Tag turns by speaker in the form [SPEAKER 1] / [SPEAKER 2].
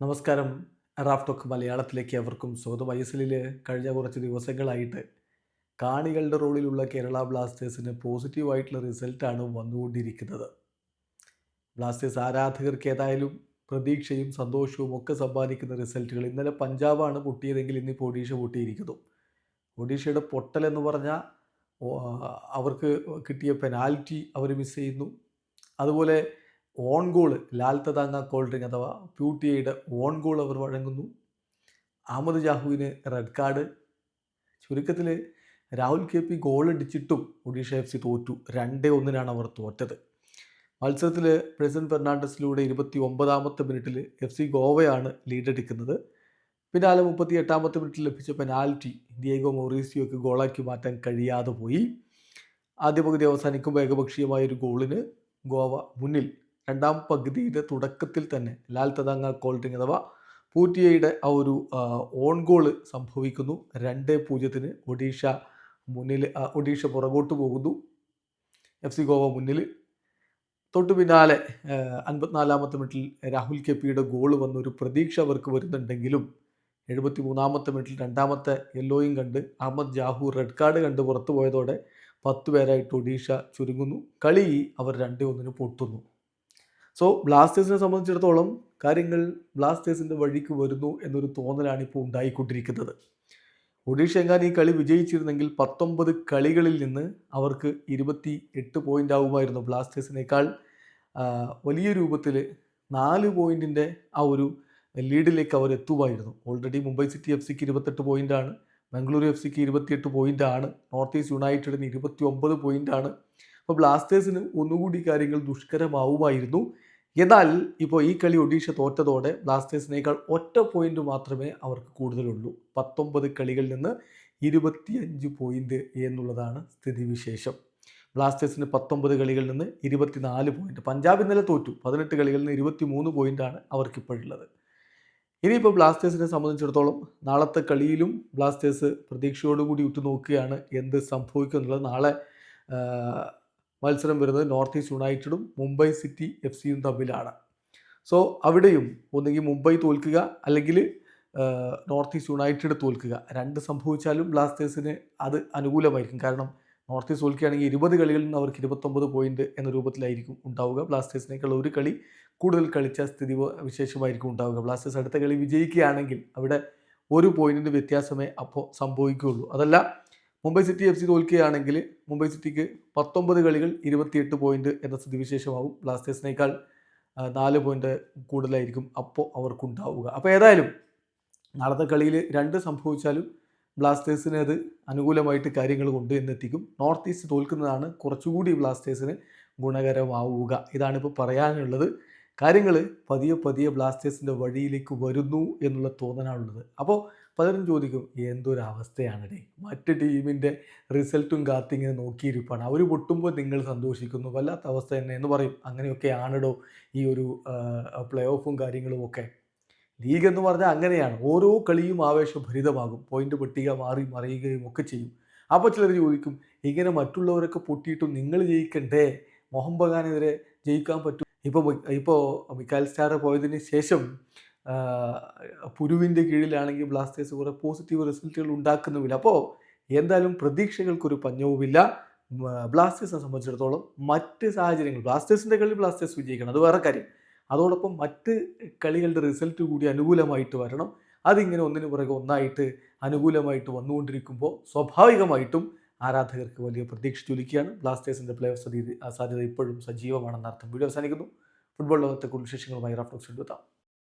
[SPEAKER 1] നമസ്കാരം. Raf talk മലയാളത്തിലേക്ക് അവർക്കും സ്വാഗതം. ISLൽ കഴിഞ്ഞ കുറച്ച് ദിവസങ്ങളായിട്ട് കാണികളുടെ റോളിലുള്ള കേരള ബ്ലാസ്റ്റേഴ്സിന് പോസിറ്റീവായിട്ടുള്ള റിസൾട്ടാണ് വന്നുകൊണ്ടിരിക്കുന്നത്. ബ്ലാസ്റ്റേഴ്സ് ആരാധകർക്ക് ഏതായാലും പ്രതീക്ഷയും സന്തോഷവും ഒക്കെ സമ്പാദിക്കുന്ന റിസൾട്ടുകൾ. ഇന്നലെ പഞ്ചാബാണ് പൊട്ടിയതെങ്കിൽ ഇന്നിപ്പോൾ ഒഡീഷ പൊട്ടിയിരിക്കുന്നു. ഒഡീഷയുടെ പൊട്ടൽ എന്ന് പറഞ്ഞാൽ അവർക്ക് കിട്ടിയ പെനാൽറ്റി അവർ മിസ് ചെയ്യുന്നു. അതുപോലെ ഓൺ ഗോൾ ലാൽ തദാങ്ങ കോൾഡ്രിങ് അഥവാ പ്യൂട്ടിയയുടെ ഓൺ ഗോൾ അവർ വഴങ്ങുന്നു. അഹമ്മദ് ജാഹുവിന് റെഡ് കാർഡ്. ചുരുക്കത്തിൽ രാഹുൽ KP ഗോളടിച്ചിട്ടും ഒഡീഷ FC തോറ്റു. 2-1 അവർ തോറ്റത്. മത്സരത്തിൽ പ്രസിഡന്റ് ഫെർണാണ്ടസിലൂടെ 29ാമത്തെ മിനിറ്റിൽ FC ഗോവയാണ് ലീഡെടുക്കുന്നത്. പിന്നാലെ 38ാമത്തെ മിനിറ്റിൽ ലഭിച്ച പെനാൽറ്റി ഡിയേഗോ മൊറീസിയോയ്ക്ക് ഗോളാക്കി മാറ്റാൻ കഴിയാതെ പോയി. ആദ്യ പകുതി അവസാനിക്കുമ്പോൾ ഏകപക്ഷീയമായൊരു ഗോളിന് ഗോവ മുന്നിൽ. രണ്ടാം പകുതിയുടെ തുടക്കത്തിൽ തന്നെ ലാൽ തദാങ്ങ കോൾഡ്രിങ് അഥവാ പൂറ്റിയയുടെ ആ ഒരു ഓൺ ഗോള് സംഭവിക്കുന്നു. 2-0 ഒഡീഷ മുന്നിൽ. ഒഡീഷ പുറകോട്ട് പോകുന്നു. FC ഗോവ മുന്നിൽ. തൊട്ടു പിന്നാലെ 54ാമത്തെ മിനിറ്റിൽ രാഹുൽ KPയുടെ ഗോൾ വന്നൊരു പ്രതീക്ഷ അവർക്ക് വരുന്നുണ്ടെങ്കിലും 73ാമത്തെ മിനിറ്റിൽ രണ്ടാമത്തെ യെല്ലോയും കണ്ട് അഹമ്മദ് ജാഹു റെഡ് കാർഡ് കണ്ട് പുറത്തു പോയതോടെ 10 പേരായിട്ട് ഒഡീഷ ചുരുങ്ങുന്നു. കളി അവർ 2-1 പൊട്ടുന്നു. സോ ബ്ലാസ്റ്റേഴ്സിനെ സംബന്ധിച്ചിടത്തോളം കാര്യങ്ങൾ ബ്ലാസ്റ്റേഴ്സിൻ്റെ വഴിക്ക് വരുന്നു എന്നൊരു തോന്നലാണ് ഇപ്പോൾ ഉണ്ടായിക്കൊണ്ടിരിക്കുന്നത്. ഒഡീഷ എങ്ങാനും ഈ കളി വിജയിച്ചിരുന്നെങ്കിൽ 19 കളികളിൽ നിന്ന് അവർക്ക് 28 പോയിൻ്റ് ആകുമായിരുന്നു. ബ്ലാസ്റ്റേഴ്സിനേക്കാൾ വലിയ രൂപത്തിൽ 4 പോയിൻറ്റിൻ്റെ ആ ഒരു ലീഡിലേക്ക് അവർ എത്തുമായിരുന്നു. ഓൾറെഡി മുംബൈ സിറ്റി FCക്ക് 28 പോയിൻ്റാണ്, ബംഗളൂരു FCക്ക് 28 പോയിൻ്റാണ്, നോർത്ത് ഈസ്റ്റ് യുണൈറ്റഡിന് 29 പോയിൻ്റാണ്. അപ്പോൾ ബ്ലാസ്റ്റേഴ്സിന് ഒന്നുകൂടി കാര്യങ്ങൾ ദുഷ്കരമാവുമായിരുന്നു. എന്നാൽ ഇപ്പോൾ ഈ കളി ഒഡീഷ തോറ്റതോടെ ബ്ലാസ്റ്റേഴ്സിനേക്കാൾ 1 പോയിൻ്റ് മാത്രമേ അവർക്ക് കൂടുതലുള്ളൂ. 19 കളികളിൽ നിന്ന് 25 പോയിൻ്റ് എന്നുള്ളതാണ് സ്ഥിതിവിശേഷം. ബ്ലാസ്റ്റേഴ്സിന് 19 കളികളിൽ നിന്ന് 24 പോയിൻ്റ്. പഞ്ചാബ് ഇന്നലെ തോറ്റു. 18 കളികളിൽ നിന്ന് 23 പോയിൻ്റാണ് അവർക്കിപ്പോഴുള്ളത്. ഇനിയിപ്പോൾ ബ്ലാസ്റ്റേഴ്സിനെ സംബന്ധിച്ചിടത്തോളം നാളത്തെ കളിയിലും ബ്ലാസ്റ്റേഴ്സ് പ്രതീക്ഷയോടുകൂടി ഉറ്റുനോക്കുകയാണ് എന്ത് സംഭവിക്കും എന്നുള്ളത്. നാളെ മത്സരം വരുന്നത് നോർത്ത് ഈസ്റ്റ് യുണൈറ്റഡും മുംബൈ സിറ്റി FCയും തമ്മിലാണ്. സോ അവിടെയും ഒന്നുകിൽ മുംബൈ തോൽക്കുക അല്ലെങ്കിൽ നോർത്ത് ഈസ്റ്റ് യുണൈറ്റഡ് തോൽക്കുക. 2 സംഭവിച്ചാലും ബ്ലാസ്റ്റേഴ്സിന് അത് അനുകൂലമായിരിക്കും. കാരണം നോർത്ത് ഈസ്റ്റ് തോൽക്കുകയാണെങ്കിൽ 20 കളികളിൽ നിന്ന് അവർക്ക് 29 പോയിൻ്റ് എന്ന രൂപത്തിലായിരിക്കും ഉണ്ടാവുക. ബ്ലാസ്റ്റേഴ്സിനേക്കാൾ ഒരു കളി കൂടുതൽ കളിച്ച സ്ഥിതി വിശേഷമായിരിക്കും ഉണ്ടാവുക. ബ്ലാസ്റ്റേഴ്സ് അടുത്ത കളി വിജയിക്കുകയാണെങ്കിൽ അവിടെ 1 പോയിൻറ്റിൻ്റെ വ്യത്യാസമേ അപ്പോൾ സംഭവിക്കുകയുള്ളൂ. അതല്ല മുംബൈ സിറ്റി FC തോൽക്കുകയാണെങ്കിൽ മുംബൈ സിറ്റിക്ക് 19 കളികൾ 28 പോയിൻ്റ് എന്ന സ്ഥിതിവിശേഷമാവും. ബ്ലാസ്റ്റേഴ്സിനേക്കാൾ 4 പോയിൻ്റ് കൂടുതലായിരിക്കും അപ്പോൾ അവർക്കുണ്ടാവുക. അപ്പോൾ ഏതായാലും നാളത്തെ കളിയിൽ 2 സംഭവിച്ചാലും ബ്ലാസ്റ്റേഴ്സിന് അത് അനുകൂലമായിട്ട് കാര്യങ്ങൾ കൊണ്ട് എന്നെത്തിക്കും. നോർത്ത് ഈസ്റ്റ് തോൽക്കുന്നതാണ് കുറച്ചുകൂടി ബ്ലാസ്റ്റേഴ്സിന് ഗുണകരമാവുക. ഇതാണിപ്പോൾ പറയാനുള്ളത്. കാര്യങ്ങൾ പതിയെ പതിയെ ബ്ലാസ്റ്റേഴ്സിൻ്റെ വഴിയിലേക്ക് വരുന്നു എന്നുള്ള തോന്നലാണുള്ളത്. അപ്പോൾ പലരും ചോദിക്കും, എന്തൊരവസ്ഥയാണേ, മറ്റ് ടീമിൻ്റെ റിസൾട്ടും കാത്തിങ്ങനെ നോക്കിയിരിപ്പാണ്, അവർ പൊട്ടുമ്പോൾ നിങ്ങൾ സന്തോഷിക്കുന്നു, വല്ലാത്ത അവസ്ഥ തന്നെ എന്ന് പറയും. അങ്ങനെയൊക്കെയാണിടോ ഈ ഒരു പ്ലേ ഓഫും കാര്യങ്ങളും ഒക്കെ. ലീഗ് എന്ന് പറഞ്ഞാൽ അങ്ങനെയാണ്. ഓരോ കളിയും ആവേശഭരിതമാകും. പോയിൻ്റ് പട്ടിക മാറി മറിയുകയും ഒക്കെ ചെയ്യും. അപ്പോൾ ചിലർ ചോദിക്കും, ഇങ്ങനെ മറ്റുള്ളവരൊക്കെ പൊട്ടിയിട്ടും നിങ്ങൾ ജയിക്കണ്ടേ? മോഹൻ ബഗാനെതിരെ ജയിക്കാൻ പറ്റും. ഇപ്പോൾ മിക്കാൽ സ്റ്റാർ പോയതിന് ശേഷം പുരുവിൻ്റെ കീഴിലാണെങ്കിൽ ബ്ലാസ്റ്റേഴ്സ് കുറേ പോസിറ്റീവ് റിസൾട്ടുകൾ ഉണ്ടാക്കുന്നുമില്ല. അപ്പോൾ എന്തായാലും പ്രതീക്ഷകൾക്കൊരു പഞ്ഞവുമില്ല. ബ്ലാസ്റ്റേഴ്സിനെ സംബന്ധിച്ചിടത്തോളം മറ്റ് സാഹചര്യങ്ങൾ, ബ്ലാസ്റ്റേഴ്സിൻ്റെ കളി ബ്ലാസ്റ്റേഴ്സ് വിജയിക്കണം, അത് വേറെ കാര്യം. അതോടൊപ്പം മറ്റ് കളികളുടെ റിസൾട്ട് കൂടി അനുകൂലമായിട്ട് വരണം. അതിങ്ങനെ ഒന്നിനു പുറകെ ഒന്നായിട്ട് അനുകൂലമായിട്ട് വന്നുകൊണ്ടിരിക്കുമ്പോൾ സ്വാഭാവികമായിട്ടും ആരാധകർക്ക് വലിയ പ്രതീക്ഷ ചൊലിക്കുകയാണ്. ബ്ലാസ്റ്റേഴ്സിൻ്റെ പ്ലേ ഓഫ് സാധ്യത ഇപ്പോഴും സജീവമാണെന്നർത്ഥം. വീഡിയോ അവസാനിക്കുന്നു. ഫുട്ബോൾ ലോകത്തെ കൂടുതൽ വിശേഷങ്ങളുമായി റാഫ് ടോക്സ് എത്താം.